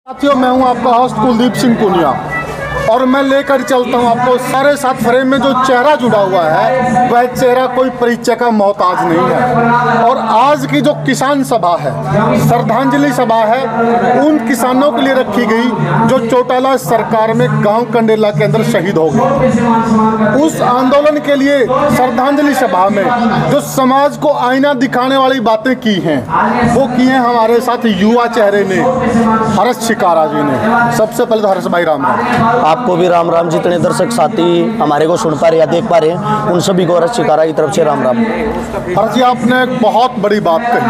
साथियों, मैं हूं आपका होस्ट कुलदीप सिंह पुनिया और मैं लेकर चलता हूं आपको सारे साथ फ्रेम में जो चेहरा जुड़ा हुआ है वह चेहरा कोई परिचय का मोहताज नहीं है। और आज की जो किसान सभा है, श्रद्धांजलि सभा है उन किसानों के लिए रखी गई जो चौटाला सरकार में गांव कंडेला के अंदर शहीद हो गए। उस आंदोलन के लिए श्रद्धांजलि सभा में जो समाज को आईना दिखाने वाली बातें की हैं वो की हैं हमारे साथ युवा चेहरे ने, हर्ष शिकारा जी ने। सबसे पहले तो हर्ष भाई राम राम। आपको भी राम राम। जितने दर्शक साथी हमारे को सुन पा रहे या देख पा रहे हैं उन सभी को हर्ष शिकारा की तरफ से राम राम। हर्ष जी, आपने एक बहुत बड़ी बात कही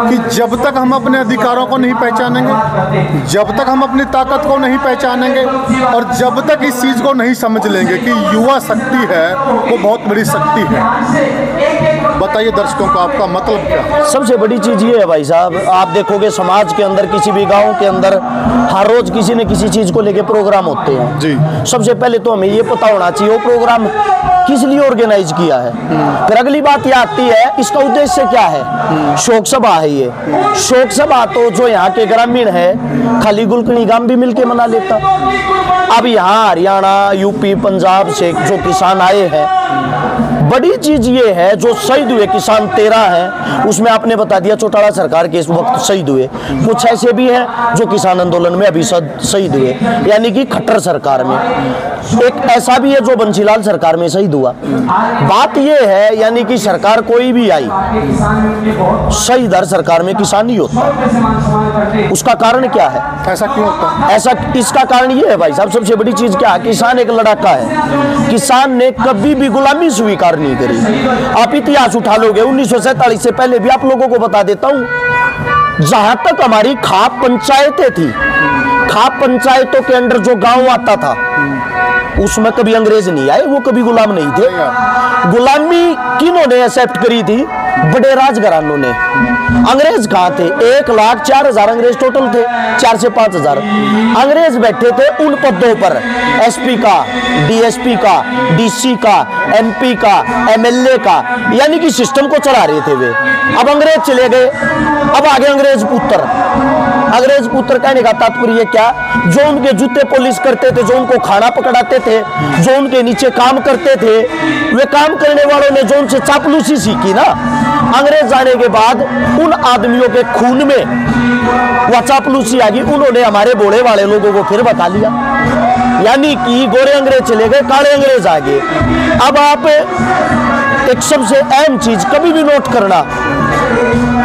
कि जब तक हम अपने अधिकारों को नहीं पहचानेंगे, जब तक हम अपनी ताकत को नहीं पहचानेंगे और जब तक इस चीज़ को नहीं समझ लेंगे कि युवा शक्ति है वो बहुत बड़ी शक्ति है। बताइए दर्शकों को आपका मतलब क्या है? सबसे बड़ी चीज़ ये है भाई साहब, आप देखोगे समाज के अंदर किसी भी गांव के अंदर हर रोज किसी न किसी चीज़ को लेके प्रोग्राम होते हैं जी। सबसे पहले तो हमें ये पता होना चाहिए वो प्रोग्राम किस लिए ऑर्गेनाइज किया है। फिर अगली बात ये आती है इसका उद्देश्य क्या है। शोक सभा है ये। शोक सभा तो जो यहाँ के ग्रामीण है खाली गुलकनी गांव भी मिलके मना लेता। अब यहाँ हरियाणा, यूपी, पंजाब से जो किसान आए हैं, बड़ी चीज ये है जो शहीद हुए किसान 13 हैं, उसमें आपने बता दिया चौटाला सरकार के इस वक्त शहीद हुए। कुछ ऐसे भी हैं जो किसान आंदोलन में अभी शहीद हुए, यानी कि खट्टर सरकार में। एक ऐसा भी है जो बंसीलाल सरकार में शहीद हुआ। बात ये है यानी कि सरकार कोई भी आई, शहीद हर सरकार में किसान ही होता। उसका कारण क्या है? ऐसा क्यों होता है? ऐसा इसका कारण ये है भाई साहब, सबसे बड़ी चीज क्या है, किसान एक लड़ाका है। किसान ने कभी भी गुलामी स्वीकार नहीं करी। आप इतिहास उठा लोगे 1947 से पहले भी, आप लोगों को बता देता हूं, जहां तक हमारी खाप पंचायतें थी, खाप पंचायतों के अंदर जो गांव आता था उसमें कभी अंग्रेज नहीं आए, वो कभी गुलाम नहीं थे। गुलामी किन्होंने एक्सेप्ट करी थी? बड़े राजघरानों ने। अंग्रेज कहाँ थे? 1,04,000 अंग्रेज टोटल थे, 4 से 5,000 अंग्रेज बैठे थे उन पदों पर, एसपी का, डीएसपी का, डीसी का, एमपी का, एमएलए का, यानी कि सिस्टम को चला रहे थे वे। अब अंग्रेज चले गए, अब आगे अंग्रेज पुत्र। अंग्रेज पुत्र कहने का तात्पर्य क्या? जो उनके जूते पॉलिश करते थे, जो उनको खाना पकड़ाते थे, जो उनके नीचे काम करते थे, वे काम करने वालों ने जो उनसे चापलूसी सीखी ना, अंग्रेज जाने के बाद उन आदमियों के खून में वह चापलूसी आ गई। उन्होंने हमारे बोले वाले लोगों को फिर बता लिया, यानी कि गोरे अंग्रेज चले गए, काले अंग्रेज आ गए। अब आप एक सबसे अहम चीज कभी भी नोट करना,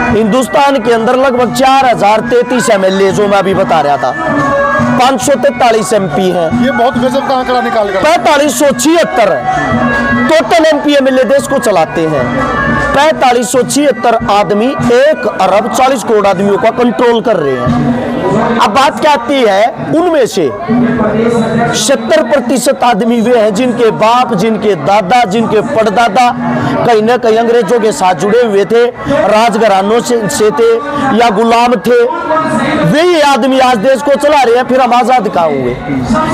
हिंदुस्तान के अंदर लगभग 4033 एमएलए जो मैं अभी बता रहा था, 543 एमपी हैं। ये बहुत गजब का आंकड़ा निकाल कर 4576 टोटल एमपी एमएलए देश को चलाते हैं। 4576 आदमी 1 अरब 40 करोड़ आदमियों का कंट्रोल कर रहे हैं। अब बात क्या आती है, उनमें से 70% आदमी वे हैं जिनके बाप, जिनके दादा, जिनके परदादा कहीं ना कहीं अंग्रेजों के साथ जुड़े हुए थे, राजघरानों से थे या गुलाम थे। वे ये आदमी आज देश को चला रहे हैं, फिर हम आजाद कहाँ हुए?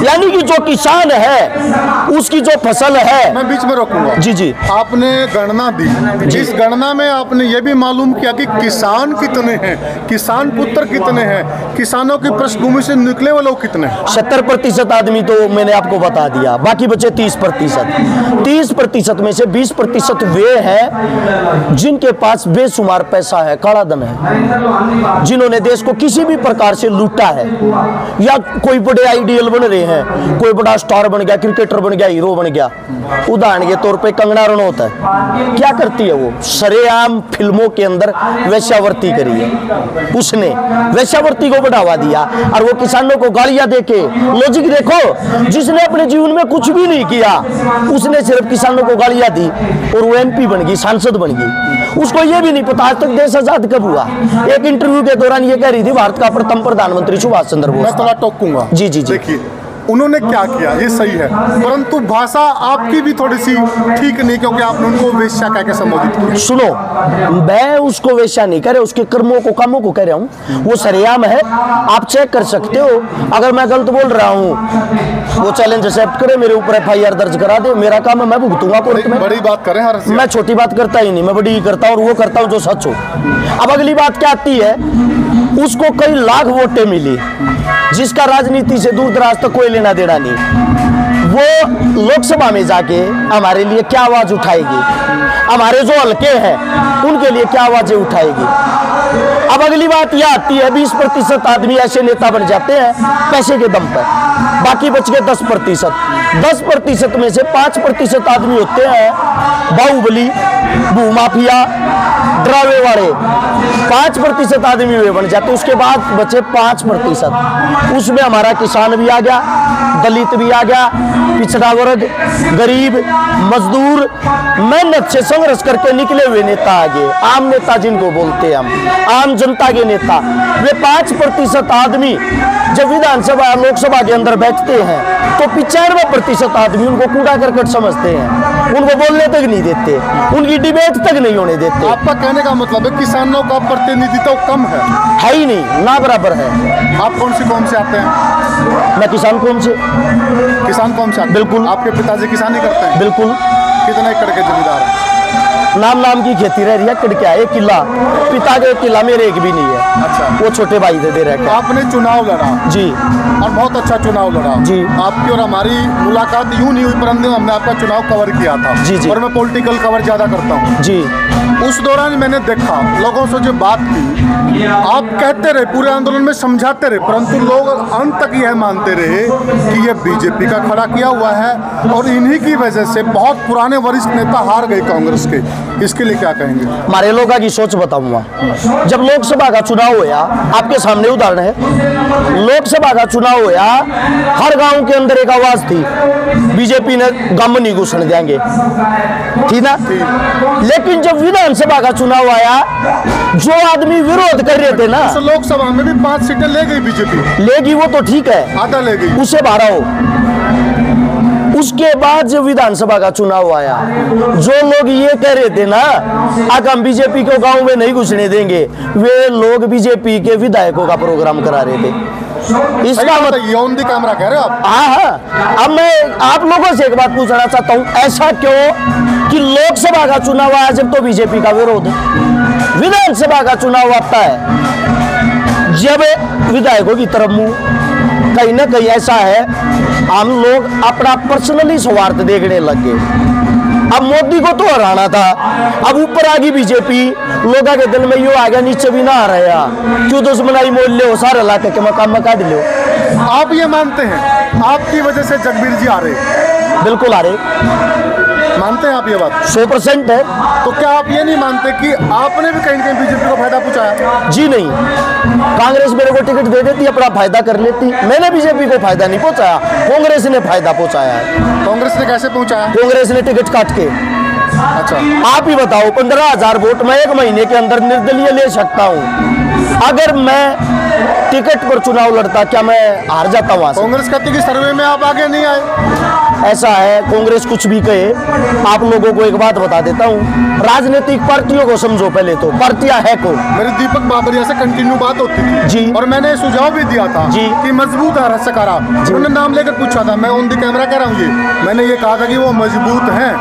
यानी कि जो किसान है उसकी जो फसल है। मैं बीच में रोकूंगा जी जी। आपने गणना दी, जिस गणना में आपने ये भी मालूम किया कि किसान कितने हैं, किसान पुत्र कितने हैं, किसानों की पृष्ठभूमि से निकले हुए लोग कितने हैं? 70% आदमी तो मैंने आपको बता दिया, बाकी बचे 30%। 30% में से 20% वे हैं जिनके पास बेशुमार पैसा है, काला धन है, जिन्होंने देश को किसी भी प्रकार से लूटा है, या कोई बड़े आइडियल बन रहे हैं, कोई बड़ा स्टार बन गया, क्रिकेटर बन गया, हीरो बन गया। उदाहरण के तौर पे कंगना रनौत है, क्या करती है वो? सरेआम फिल्मों के अंदर वेश्यावृत्ति करी है, उसने वेश्यावृत्ति को बढ़ावा दिया और वो किसानों को गालियां देके। लॉजिक देखो, जिसने अपने जीवन में कुछ भी नहीं किया उसने सिर्फ किसानों को गालियां दी और वो एमपी बन गई, सांसद बन गई। उसको ये भी नहीं पता आज तक देश आजाद कब हुआ। एक इंटरव्यू के दौरान ये कह रही थी भारत का प्रथम प्रधानमंत्री सुभाष चंद्र बोस। मैं थोड़ा टोकूंगा। जी जी जी। देखिए उन्होंने क्या किया ये सही है, परंतु भाषा आपकी भी थोड़ी सी ठीक नहीं, क्योंकि आपने उनको वेश्या कह के संबोधित किया। सुनो, मैं उसको वेश्या नहीं कह रहा, उसके कर्मों को, कामों को कह रहा हूँ। वो सरेआम है, आप चेक कर सकते हो। अगर मैं गलत बोल रहा हूँ वो चैलेंज एक्सेप्ट करे, मेरे ऊपर FIR दर्ज करा दे, मेरा काम है, मैं भुगतूंगा कोर्ट में। बड़ी बात करें हर मैं छोटी बात करता ही नहीं, मैं बड़ी ही करता हूँ और वो करता हूँ जो सच हो। अब अगली बात क्या आती है, उसको कई लाख वोटें मिली, जिसका राजनीति से दूर दराज तक कोई लेना देना नहीं। वो लोकसभा में जाके हमारे लिए क्या आवाज उठाएगी, हमारे जो हल्के हैं उनके लिए क्या आवाजें उठाएगी। अब अगली बात यह आती है, 20% आदमी ऐसे नेता बन जाते हैं पैसे के दम पर, बाकी बच गए 10%। 10% में से 5% आदमी होते हैं बाहुबली, भूमाफिया, डरावे वाले। 5% आदमी वे बन जाते, उसके बाद बचे 5%। उसमें हमारा किसान भी आ गया, दलित भी आ गया, पिछड़ा वर्ग, गरीब, मजदूर, मेहनत से संघर्ष करके निकले हुए नेता आ गए। आम नेता जिनको बोलते हैं हम, आम जनता के नेता। वे 5% आदमी जब विधानसभा लोकसभा के अंदर बैठते हैं तो 95% आदमी उनको कूड़ा करकट समझते हैं, उनको बोलने तक नहीं देते, उनकी डिबेट तक नहीं होने देते। आपका कहने का मतलब है किसानों का प्रतिनिधित्व कम है ही नहीं, ना बराबर है। आप कौन सी कौम से आते हैं? मैं किसान कौम से। किसान कौम से आते हैं? बिल्कुल। आपके पिताजी किसानी करते हैं? बिल्कुल। कितने एकड़ के जमींदार हैं? नाम की खेती रह रही है, किड़ क्या है, 1 किला। पिता के 1 किला, मेरे एक भी नहीं है। अच्छा। वो छोटे भाई दे रहे। आपने चुनाव लड़ा जी, और बहुत अच्छा चुनाव लड़ा जी। आपकी और हमारी मुलाकात यूं नहीं हुई, परंतु हमने आपका चुनाव कवर किया था। जी जी। और मैं पॉलिटिकल कवर ज्यादा करता हूँ जी। उस दौरान मैंने देखा लोगों से जो बात की, आप कहते रहे, पूरे आंदोलन में समझाते रहे, परंतु लोग अंत तक यह मानते रहे कि यह बीजेपी का खड़ा किया हुआ है और इन्हीं की वजह से बहुत पुराने वरिष्ठ नेता हार गए कांग्रेस के। इसके लिए क्या कहेंगे? हमारे लोगों की सोच बताऊंगा। जब लोकसभा का चुनाव होया, आपके सामने उदाहरण है, लोकसभा का चुनाव होया, हर गांव के अंदर एक आवाज थी, बीजेपी ने गम नहीं घुसने देंगे, ठीक ना। लेकिन जब विधानसभा का चुनाव आया, जो आदमी विरोध कर रहे थे ना, तो लोकसभा में भी 5 सीटें ले गई बीजेपी। लेगी वो तो ठीक है, आधा ले गई, उसे बारह हो। उसके बाद जब विधानसभा का चुनाव आया, जो लोग ये कह रहे थे ना अगर हम बीजेपी को गांव में नहीं घुसने देंगे, वे लोग बीजेपी के विधायकों का प्रोग्राम करा रहे थे। इसका मतलब यौन दी कैमरा कह रहे हो आप? हाँ। अब मैं आप लोगों से एक बात पूछना चाहता हूँ, ऐसा क्यों कि लोकसभा का चुनाव आया जब तो बीजेपी का विरोध, विधानसभा का चुनाव आता है जब विधायकों की तरफ मुंह। कहीं ना कहीं ऐसा है, हम लोग अपना पर्सनली स्वार्थ देखने लग गए। अब मोदी को तो हराना था, अब ऊपर आ गई बीजेपी, लोगों के दिल में यो आ गया, नीचे भी ना आ रहा, क्यों दुश्मनाई मोल लो, सारे इलाके के मकाम में काट लो। आप ये मानते हैं आपकी वजह से जगबीर जी आ रहे? बिल्कुल आ रहे। मानते हैं आप ये बात? 100% है। तो क्या आप ये नहीं मानते कि आपने भी कहीं ना कहीं बीजेपी को फायदा पहुंचाया? जी नहीं, कांग्रेस मेरे को टिकट दे देती, अपना फायदा कर लेती। मैंने बीजेपी को फायदा नहीं पहुंचाया, कांग्रेस ने फायदा पहुंचाया है। कांग्रेस ने कैसे पहुंचाया? कांग्रेस ने टिकट काट के। अच्छा, आप ही बताओ, 15,000 वोट मैं 1 महीने के अंदर निर्दलीय ले सकता हूँ। अगर मैं टिकट पर चुनाव लड़ता, क्या मैं हार जाता वहां से? कांग्रेस कहती कि सर्वे में आप आगे नहीं आए। ऐसा है, कांग्रेस कुछ भी कहे, आप लोगों को एक बात बता देता हूँ, राजनीतिक पार्टियों को समझो पहले तो, पार्टियां है को। मेरी दीपक बाबरिया से कंटिन्यू बात होती थी जी, और मैंने सुझाव भी दिया था जी कि मजबूत है रसकारा। उन्होंने नाम लेकर पूछा था, मैं ऑन द कैमरा कह रहा हूँ, ये मैंने ये कहा था कि वो मजबूत हैं,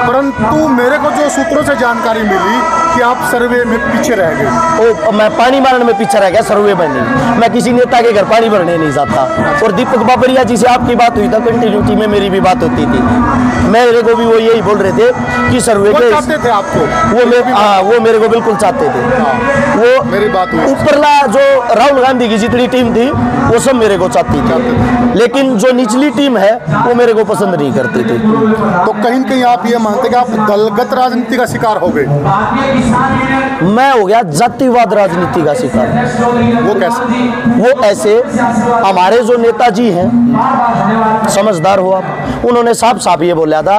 परंतु मेरे को जो सूत्रों से जानकारी मिली कि आप सर्वे में पीछे रह गए। ओ, मैं पानी मारने में पीछे रह गया, सर्वे में नहीं। मैं किसी नेता के घर पानी भरने नहीं जाता। और दीपक बाबरिया जी से आपकी बात हुई था, कंटिन्यूटी में मेरी भी बात होती थी, मेरे को भी वो यही बोल रहे थे कि सर्वे के चाहते थे आपको, वो मेरे को बिल्कुल चाहते थे। वो मेरी बात हुई, ऊपरला जो राहुल गांधी की जितनी टीम थी वो सब मेरे को चाहती थी, लेकिन जो निचली टीम है वो मेरे को पसंद नहीं करती थी। तो कहीं न कहीं आप ये मानते कि आप दलगत राजनीति का शिकार हो गए? मैं हो गया जातिवाद राजनीति का शिकार। वो कैसे? वो ऐसे, हमारे जो नेताजी हैं, समझदार हो आप, उन्होंने साफ साफ ये बोला था,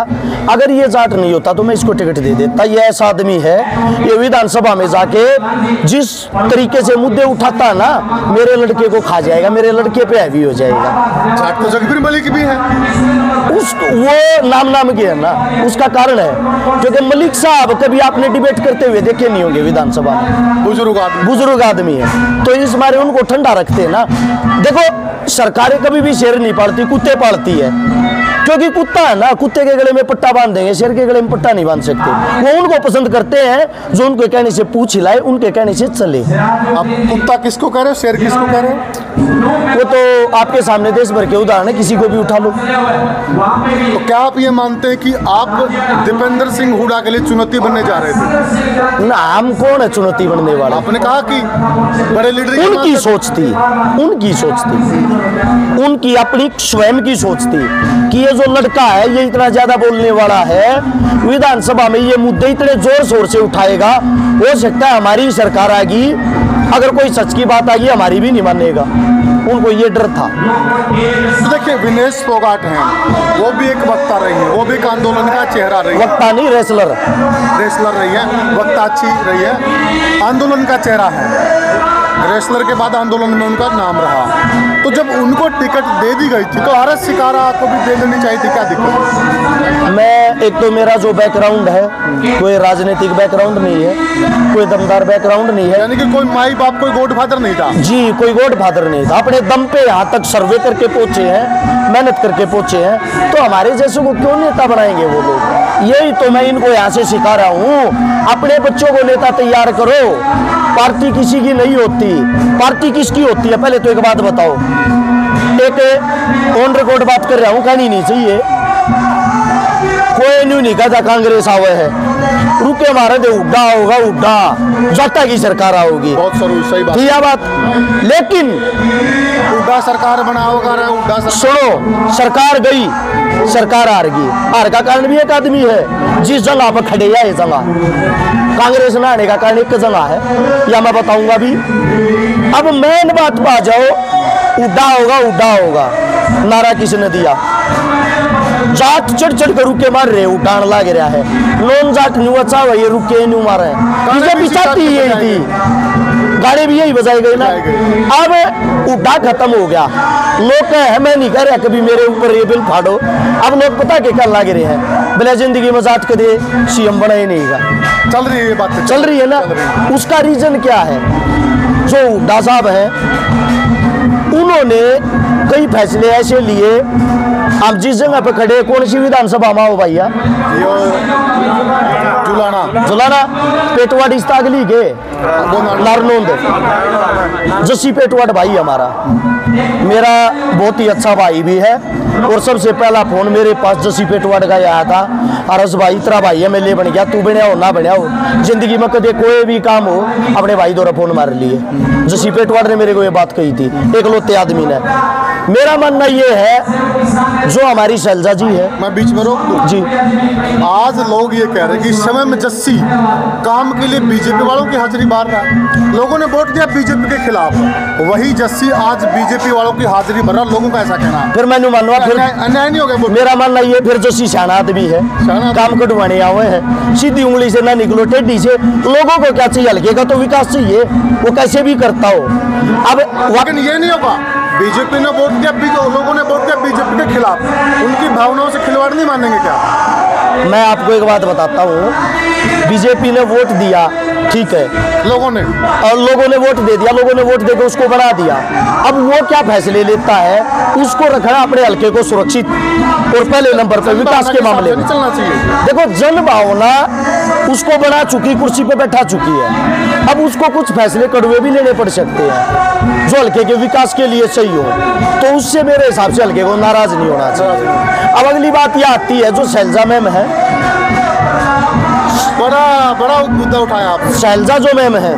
अगर ये जाट नहीं होता तो मैं इसको टिकट दे देता। ये ऐसा आदमी है, ये विधानसभा में जाके जिस तरीके से मुद्दे उठाता है ना, मेरे लड़के को खा जाएगा, मेरे लड़के पे हैवी हो जाएगा। जाट तो जगबीर मलिक भी है, वो नाम के है ना, उसका कारण है क्योंकि मलिक साहब कभी आपने डिबेट करते हुए देखे नहीं होंगे विधानसभा में। बुजुर्ग आदमी है, तो इस मारे उनको ठंडा रखते हैं ना। देखो, सरकारें कभी भी शेर नहीं पालती, कुत्ते पालती है, क्योंकि कुत्ता है ना, कुत्ते के गले में पट्टा बांध देंगे, शेर के गले में पट्टा नहीं बांध सकते। वो उनको पसंद करते हैं जो उनके कहने से पूछ हिलाए, उनके कहने से चले। अब कुत्ता किसको कह रहे हो, शेर किसको कह रहे हो? वो तो आपके सामने देश भर के उदाहरण है, किसी को भी उठा लो। तो क्या आप ये मानते हैं कि आप दीपेंद्र सिंह हुड्डा के लिए चुनौती बनने जा रहे थे? ना, हम कौन है चुनौती बनने वाला? आपने कहा कि बड़े लीडर उनकी सोच थी, उनकी सोच थी, उनकी अपनी स्वयं की सोच थी कि ये जो लड़का है ये इतना ज्यादा बोलने वाला है, विधानसभा में ये मुद्दे इतने जोर शोर से उठाएगा, हो सकता है हमारी सरकार आएगी, अगर कोई सच की बात आएगी हमारी भी नहीं मानेगा। उनको ये डर था। तो देखिए विनेश फोगाट हैं, वो भी एक वक्ता रही है, वो भी एक आंदोलन का चेहरा रही है। वक्ता नहीं, रेसलर रही है, वक्ता अच्छी रही है, आंदोलन का चेहरा है। रेसलर के बाद आंदोलन में उनका नाम रहा। तो जब उनको टिकट दे दी गई थी तो आरएस शिकारा को भी दे देनी चाहिए थी, क्या दिक्कत? मैं, एक तो मेरा जो बैकग्राउंड है कोई राजनीतिक बैकग्राउंड नहीं है, कोई दमदार बैकग्राउंड नहीं है, यानी कि कोई माई बाप, कोई गॉडफादर नहीं था। जी, कोई गॉडफादर नहीं था। अपने दम पे यहाँ तक सर्वे करके पहुंचे हैं, मेहनत करके पहुंचे हैं, तो हमारे जैसे को क्यों नेता बनाएंगे वो लोग? यही तो मैं इनको यहाँ से सिखा रहा हूँ, अपने बच्चों को नेता तैयार करो। पार्टी किसी की नहीं होती, पार्टी किसकी होती है? पहले तो एक बात बताओ, एक ऑन रिकॉर्ड बात कर रहा हूँ, कहनी नहीं चाहिए, कोई नहीं कहता कांग्रेस आवे है, रुके मारे दे, उड्डा होगा उड्डा, जाटा की सरकार आओगी, बहुत सही बात, यह बात। लेकिन उड्डा सरकार बना होगा, उड्डा सुनो, सरकार गई, सरकार हार गई। हार का कारण भी एक आदमी है, जिस जगह पर खड़े है ये जगह, कांग्रेस में आने का कारण एक जगह है, या मैं बताऊंगा भी। अब मेन बात पा जाओ, उड्डा होगा, नारा किसने दिया? जाट चढ़ चढ़ कर रुके मार रहे, उठान लाग रहा है, नॉन जाट न्यू अच्छा भाई रुके न्यू मारे, बीजेपी चाहती यही थी, गाड़ी भी यही बजाई गई ना। अब उड्डा खत्म हो गया, लोग कहे मैं नहीं कह रहा कभी मेरे ऊपर ये बिल फाड़ो, अब लोग पता के क्या लाग रहे हैं, बिना जिंदगी में जाट के दे सीएम बना ही नहीं का। चल रही है ये बात, चल रही है ना। उसका रीजन क्या है? जो हुड्डा साहब है उन्होंने कई फैसले ऐसे लिए, आप जिस जगह पे खड़े, कौन सी विधानसभा में हो भैया? जुलाना पेटवाड़ इस्तागली के नारनोंद, जसी पेटवाड़ भाई हमारा, मेरा बहुत ही अच्छा भाई भी है, और सबसे पहला फोन मेरे पास जसी पेटवाड़ का आया था, अरस भाई तेरा भाई है, मैं ले बन गया, तू बना हो ना बना हो, जिंदगी में कदे कोई भी काम हो अपने भाई द्वारा फोन मार लिए। जसी पेटवाड़ ने मेरे को ये बात कही थी, एक लोते आदमी ने। मेरा मानना ये है, जो हमारी शैलजा जी है, मैं बीच में रोक दूं जी, आज लोग ये कह रहे हैं कि इस समय में जस्सी काम के लिए बीजेपी वालों की हाजिरी मार रहा है, लोगों ने वोट दिया बीजेपी के खिलाफ, वही जस्सी आज बीजेपी वालों की हाजिरी भर रहा, लोगों का ऐसा कहना है। फिर मैंने मानवा, फिर अन्याय नहीं हो गया? मेरा मानना ये, फिर जस्सी शाना आदमी है, काम कटवाने आए हैं, सीधी उंगली से ना निकलो टेढ़ी से, लोगों को क्या चाहिए? हल्के का तो विकास चाहिए, वो कैसे भी करता हो। अब लेकिन ये नहीं होगा, बीजेपी ने वोट दिया, लोगों ने वोट दिया बीजेपी के खिलाफ, उनकी भावनाओं से खिलवाड़ नहीं मानेंगे क्या? मैं आपको एक बात बताता हूँ, बीजेपी ने वोट दिया, ठीक है, लोगों ने वोट दे दिया, लोगों ने वोट देकर उसको बना दिया। अब वो क्या फैसले लेता है, उसको रखना अपने हल्के को सुरक्षित, और पहले नंबर पर विकास के मामले में चलना चाहिए। देखो, जन भावना उसको बना चुकी, कुर्सी पे बैठा चुकी है, अब उसको कुछ फैसले कड़वे भी लेने पड़ सकते हैं जो हल्के के विकास के लिए सही हो, तो उससे मेरे हिसाब से हल्के को नाराज नहीं होना चाहिए। अब अगली बात यह आती है, जो शैलजा मैम है, बड़ा मुद्दा उठाया आपने। शैलजा जो मैम है,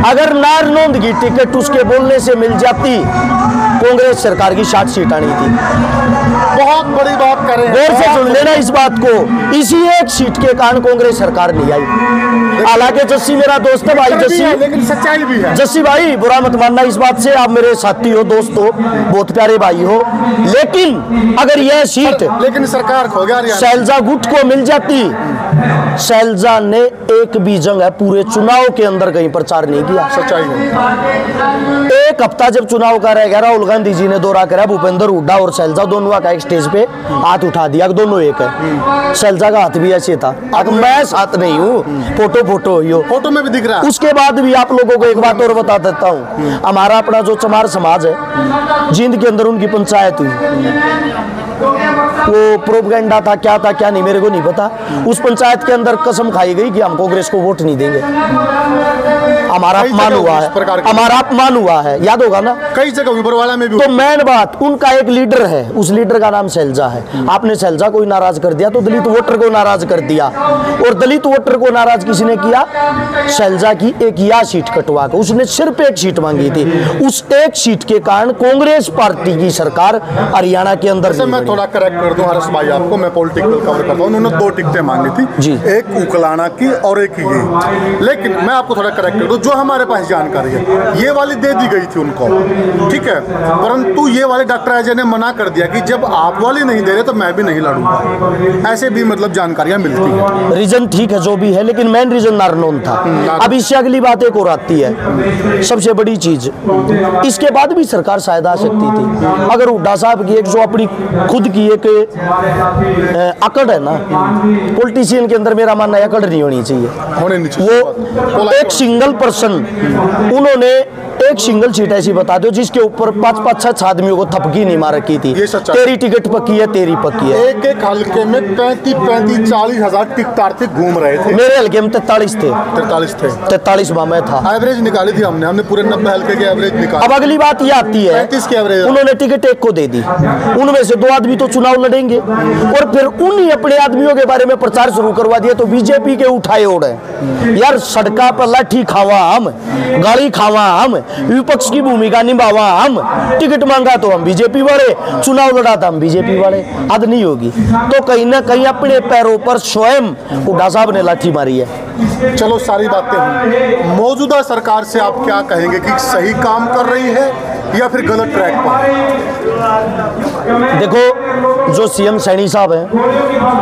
अगर नारनौंद की टिकट उसके बोलने से मिल जाती, कांग्रेस सरकार की 60 सीट आनी थी। बहुत बड़ी बात करें, गौर से सुन लेना इस बात को, इसी एक सीट के कारण कांग्रेस सरकार नहीं आई। हालांकि जस्सी मेरा दोस्त है भाई, जस्सी, लेकिन सच्चाई भी है। जस्सी भाई बुरा मत मानना इस बात से, आप मेरे साथी हो, दोस्त हो, बहुत प्यारे भाई हो, लेकिन अगर यह सीट लेकिन सरकार खो गया, शैलजा गुट को मिल जाती, शैलजा ने एक भी जगह पूरे चुनाव के अंदर कहीं प्रचार नहीं किया। सच्चाई है। एक हफ्ता जब चुनाव का रह गया, राहुल गांधी जी ने दौरा करा, भूपेंद्र हुड्डा और शैलजा दोनों का एक स्टेज पे हाथ उठा दिया, दोनों एक है। शैलजा का हाथ भी ऐसे था, अब मैं साथ नहीं हूँ, फोटो फोटो में भी दिख रहा है। उसके बाद भी आप लोगों को एक बात और बता देता हूँ, हमारा अपना जो चमार समाज है, जींद के अंदर उनकी पंचायत हुई, वो प्रोपगेंडा था क्या नहीं मेरे को नहीं पता। उस पंचायत के अंदर कसम खाई गई कि हम कांग्रेस को वोट नहीं देंगे। हमारा अपमान हुआ है, हमारा अपमान हुआ है, याद होगा ना, कई जगह बरवाला में भी। तो मेन बात, उनका एक लीडर है, उस लीडर का नाम शैलजा है। आपने शैलजा को नाराज कर दिया तो दलित वोटर को नाराज कर दिया, और दलित वोटर को नाराज किसने किया? शैलजा की एक या सीट कटवा कर, उसने सिर्फ एक सीट मांगी थी, उस एक सीट के कारण कांग्रेस पार्टी की सरकार हरियाणा के अंदर। मैं थोड़ा करेक्ट कर दूं हर्ष भाई आपको, मैं पॉलिटिकल कवर करता हूं, उन्होंने 2 टिकटें मांगी थी जी, एक उकलाना की और एक ये। लेकिन मैं आपको थोड़ा करेक्ट कर दूं, जो हमारे पास जानकारी है, ये वाली दे दी गई थी उनको, ठीक है, परंतु ये वाली डॉक्टर अजय ने मना कर दिया कि जब आप वाली नहीं दे रहे तो मैं भी नहीं लड़ूंगा। ऐसे भी मतलब जानकारियां मिलती है। रीजन ठीक है जो भी है, लेकिन मेन रीजन नारनौन था। अब इससे अगली बात एक और आती है, सबसे बड़ी चीज, इसके बाद भी सरकार शायद आ सकती थी अगर हुड्डा साहब की एक जो अपनी खुद की एक अकड़ है ना, पॉलिटिशियन के अंदर मेरा मानना है अकड़ नहीं होनी चाहिए, होने नहीं चाहिए। वो एक सिंगल पर्सन, उन्होंने एक सिंगल सीट ऐसी बता दो जिसके ऊपर 5-6 आदमियों को थपकी नहीं मार रखी थी, तेरी टिकट पक्की है, तेरी पक्की है। एक हल्के में 35-40 हजार टिकटार थे घूम रहे थे। मेरे हल्के में 43 थे, 43 में था। एवरेज निकाली थी हमने पूरे 90 हल्के के एवरेज निकाली। अब अगली बात ये आती है, 35 की एवरेज, उन्होंने टिकट एक को दे दी, उनमें से 2 आदमी तो चुनाव लड़ेंगे, और फिर उन्हीं अपने आदमियों के बारे में प्रचार शुरू करवा दिया, तो बीजेपी के उठाए ओढ़े यार, सड़का पर लाठी खावा हम, गाली खावा हम, विपक्ष की भूमिका निभावा हम, टिकट मांगा तो हम बीजेपी वाले, चुनाव लड़ा था हम बीजेपी वाले। हद नहीं होगी, तो कहीं ना कहीं अपने पैरों पर स्वयं हुड्डा साहब ने लाठी मारी है। चलो सारी बातें, मौजूदा सरकार से आप क्या कहेंगे कि सही काम कर रही है या फिर गलत ट्रैक पर? देखो, जो सीएम सैनी साहब हैं,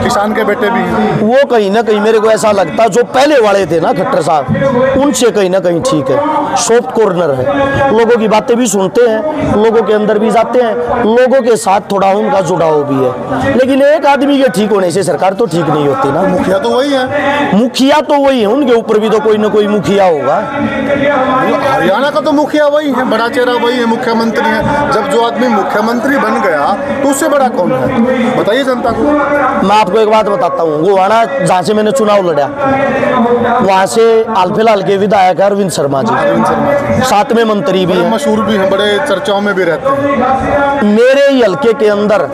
किसान के बेटे भी, वो कहीं ना कहीं मेरे को ऐसा लगता है जो पहले वाले थे ना खट्टर साहब, उनसे कहीं ना कहीं ठीक है, सॉफ्ट कॉर्नर है, लोगों की बातें भी सुनते हैं, लोगों के अंदर भी जाते हैं, लोगों के साथ थोड़ा उनका जुड़ाव भी है। लेकिन एक आदमी के ठीक होने से सरकार तो ठीक नहीं होती ना। मुखिया तो वही है, मुखिया तो वही है, उनके ऊपर भी तो कोई ना कोई मुखिया होगा। हरियाणा का तो मुखिया वही है, बड़ा चेहरा वही है, मुख्यमंत्री है। जब जो आदमी मुख्यमंत्री बन गया तो उससे बड़ा कौन है, बताइए जनता को। मैं आपको एक बात बताता हूँ, गोवाड़ा जहाँ से मैंने चुनाव लड़ा, वहाँ से हाल फिलहाल के विधायक है अरविंद शर्मा जी, साथ में मंत्री भी है, मशहूर भी है, बड़े चर्चाओं में भी रहते हैं। मेरे ही हल्के के अंदर,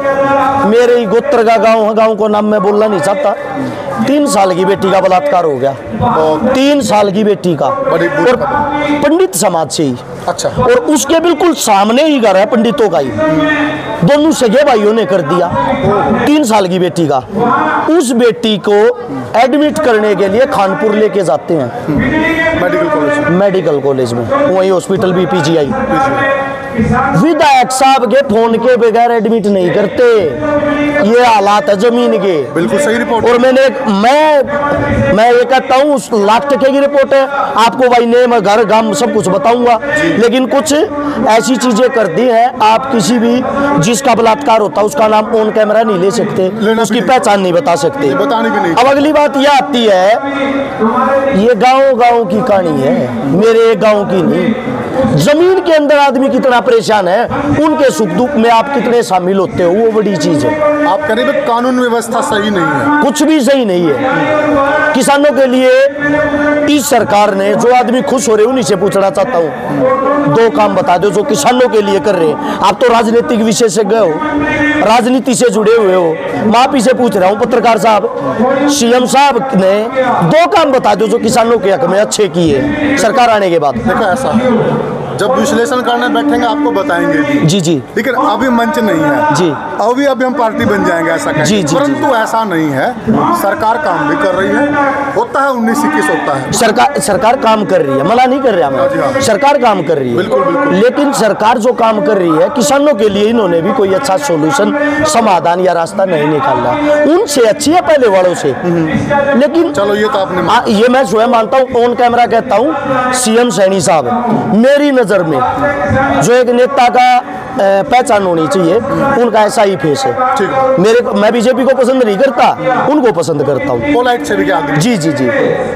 मेरे ही गोत्र का गांव को नाम मैं बोलना नहीं चाहता, 3 साल की बेटी का बलात्कार हो गया, 3 साल की बेटी का, और पंडित समाज से ही। अच्छा। और उसके बिल्कुल सामने ही घर है पंडितों का ही, दोनों सगे भाइयों ने कर दिया 3 साल की बेटी का। उस बेटी को एडमिट करने के लिए खानपुर लेके जाते हैं मेडिकल कॉलेज में, वही हॉस्पिटल भी पीजीआई। विधायक साहब के फोन के बगैर एडमिट नहीं करते, ये हालात है जमीन के। बिल्कुल सही रिपोर्ट। और मैं ये कहता हूँ, 1,00,000 की रिपोर्ट है, आपको भाई नेम, घर, गांव सब कुछ बताऊंगा, लेकिन कुछ ऐसी चीजें कर दी है, आप किसी भी जिसका बलात्कार होता है उसका नाम ऑन कैमरा नहीं ले सकते, उसकी पहचान नहीं बता सकते, बतानी भी नहीं। अब अगली बात यह आती है, ये गाँव की कहानी है, मेरे गाँव की नहीं। जमीन के अंदर आदमी कितना परेशान है, उनके सुख दुख में आप कितने शामिल होते हो, वो बड़ी चीज है। आप कह रहे हैं कानून व्यवस्था सही नहीं है, कुछ भी सही नहीं है। किसानों के लिए इस सरकार ने, जो आदमी खुश हो रहे उन्हीं से पूछना चाहता हूँ, 2 काम बता दो जो किसानों के लिए कर रहे हैं। आप तो राजनीतिक विशेषज्ञ हो, राजनीति से जुड़े हुए हो, मैं आप ही से पूछ रहा हूँ, पत्रकार साहब, सीएम साहब ने 2 काम बता दो जो किसानों के हक में अच्छे किए सरकार आने के बाद। देखो ऐसा है, जब विश्लेषण करने बैठेंगे आपको बताएंगे जी, लेकिन अभी मंच नहीं है जी, अभी हम पार्टी बन जाएंगे ऐसा जी, परंतु ऐसा नहीं है, सरकार काम भी कर रही है, होता है 19-21 होता है। सरकार काम कर रही है, मना नहीं कर रहा मैं, सरकार काम कर रही है, बिल्कुल। लेकिन सरकार जो काम कर रही है किसानों के लिए, इन्होंने भी कोई अच्छा सोल्यूशन, समाधान या रास्ता नहीं निकाला, उनसे अच्छी है पहले वालों से। लेकिन चलो ये तो आपने ये मैं स्वयं मानता हूँ, ऑन कैमरा कहता हूँ, सीएम सैनी साहब मेरी नज़र में जो एक नेता का पहचान होनी चाहिए, उनका ऐसा ही फेस है। मैं बीजेपी को पसंद नहीं करता, उनको पसंद करता हूँ। पोलाइट से भी आदमी, जी जी जी,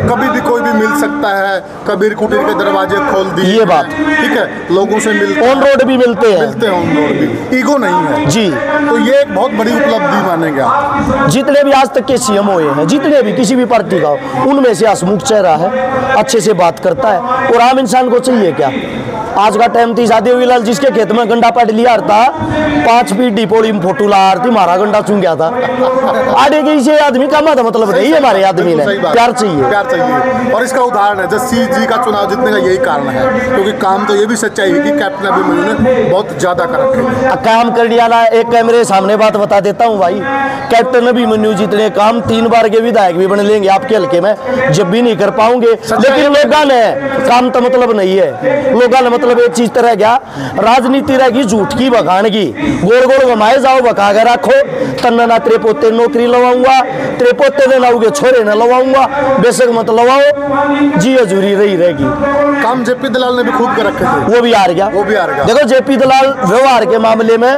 कभी भी कोई भी मिल सकता है, कबीर कुटीर के दरवाजे खोल दिए, ये बात ठीक है, लोगों से मिलते, ऑन रोड भी मिलते हैं, ऑन रोड भी, ईगो नहीं है जी। तो ये एक बहुत बड़ी उपलब्धि मानेंगे आप। जितने भी आज तक के सीएम हुए हैं, जितने भी किसी भी पार्टी का हो, उनमें से हंसमुख चेहरा है, अच्छे से बात करता है। और आम इंसान को चाहिए क्या? आज का टाइम थी शादी हुई लाल, जिसके खेत में गंडा पट लिया था, 5 फीट डिपोड़ी में फोटो ला रही थी, मारा गंडा चुन गया था। आगे के इसे आदमी का मतलब नहीं, हमारे आदमी ने प्यार चाहिए, प्यार चाहिए। और इसका उदाहरण है जस्सी जी का चुनाव जीतने का यही कारण है, क्योंकि काम तो ये भी सच्चाई है कि कैप्टन अभिमन्यु ने बहुत ज्यादा कर रखे काम करने वाला। एक कैमरे सामने बात बता देता हूँ भाई, कैप्टन अभिमन्यु जितने काम 3 बार के विधायक भी बन लेंगे आपके हल्के में, जब भी नहीं कर पाओगे। लेकिन लोगों ने काम तो मतलब नहीं है, लोगों ने मतलब एक चीज तरह गया, राजनीति रहेगी झूठ की बखान की, गोल गोल घुमाए जाओ, बका के रखो, तन्ना ना तेरे पोते नौकरी लवाऊंगा, तेरे पोते ने लाऊंगे छोरे न लवाऊंगा, बेशक मत लवाओ, जी अजूरी रही रहेगी। काम जेपी दलाल ने भी खूब कर रखे थे, वो भी हार गया, वो भी हार गया। देखो जेपी दलाल व्यवहार के मामले में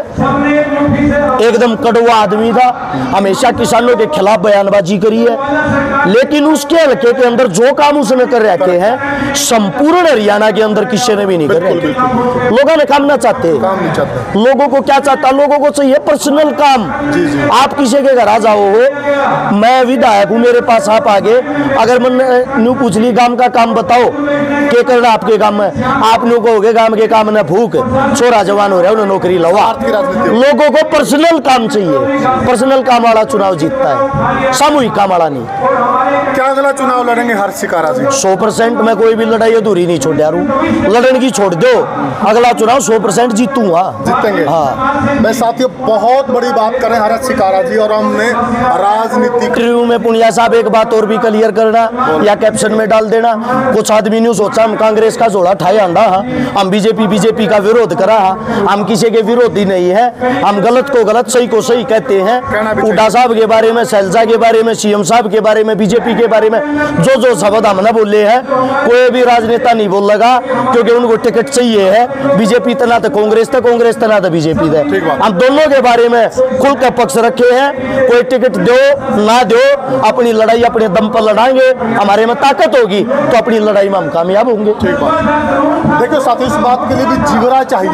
एकदम कड़वा आदमी था, हमेशा किसानों के खिलाफ बयानबाजी करी है, लेकिन उसके हल्के के अंदर जो काम उसने कर रखे हैं संपूर्ण हरियाणा के अंदर किसी ने भी नहीं कर रखे। लोगों ने काम ना चाहते, लोगों को क्या चाहता, लोगों को चाहिए पर्सनल काम। आप किसी के घर आ जाओ हो, मैं विधायक हूँ, मेरे पास आप आगे, अगर मैंने न्यू पूछ ली गांव का काम बताओ, क्या करना आपके काम में, आप न्यू कहोगे गांव के काम में भूख, छोरा जवान हो रहा है, उन्हें नौकरी लवा। लोगों को पर्सनल काम चाहिए, पर्सनल काम वाला चुनाव जीतता है, सामूहिक काम वाला नहीं। क्या अगला चुनाव लड़ेंगे हर्ष शिकारा जी? 100% मैं कोई भी लड़ाई अधूरी नहीं छोड़ रहा, लड़ने की छोड़ दो, अगला चुनाव 100% जीतूंगा, जीतेंगे। हाँ, मैं साथियों बहुत बड़ी बात कर रहे हैं हर्ष शिकारा जी, और हमने राजनीति इंटरव्यू में पुनिया साहब एक बात और भी क्लियर करना या कैप्शन में डाल देना, कुछ आदमी ने सोचा हम कांग्रेस का जोड़ा ठाए आंदा, हम बीजेपी का विरोध करा, हम किसी के विरोधी नहीं है, हम गलत को गलत सही को सही कहते हैं। हुड्डा साहब के बारे में, शैलजा के बारे में, सीएम साहब के बारे में, बीजेपी के बारे में जो शब्द हमने बोले हैं, कोई भी राजनेता नहीं बोल लगा, क्योंकि उनको टिकट चाहिए है। बीजेपी तना तो कांग्रेस तना तो बीजेपी है, हम दोनों के बारे में खुल कर पक्ष रखे हैं। कोई टिकट दो ना दो, अपनी लड़ाई अपने दम पर लड़ाएंगे, हमारे में ताकत होगी तो अपनी लड़ाई में हम कामयाब होंगे। देखो साथियों, इस बात के लिए भी जिगरा चाहिए।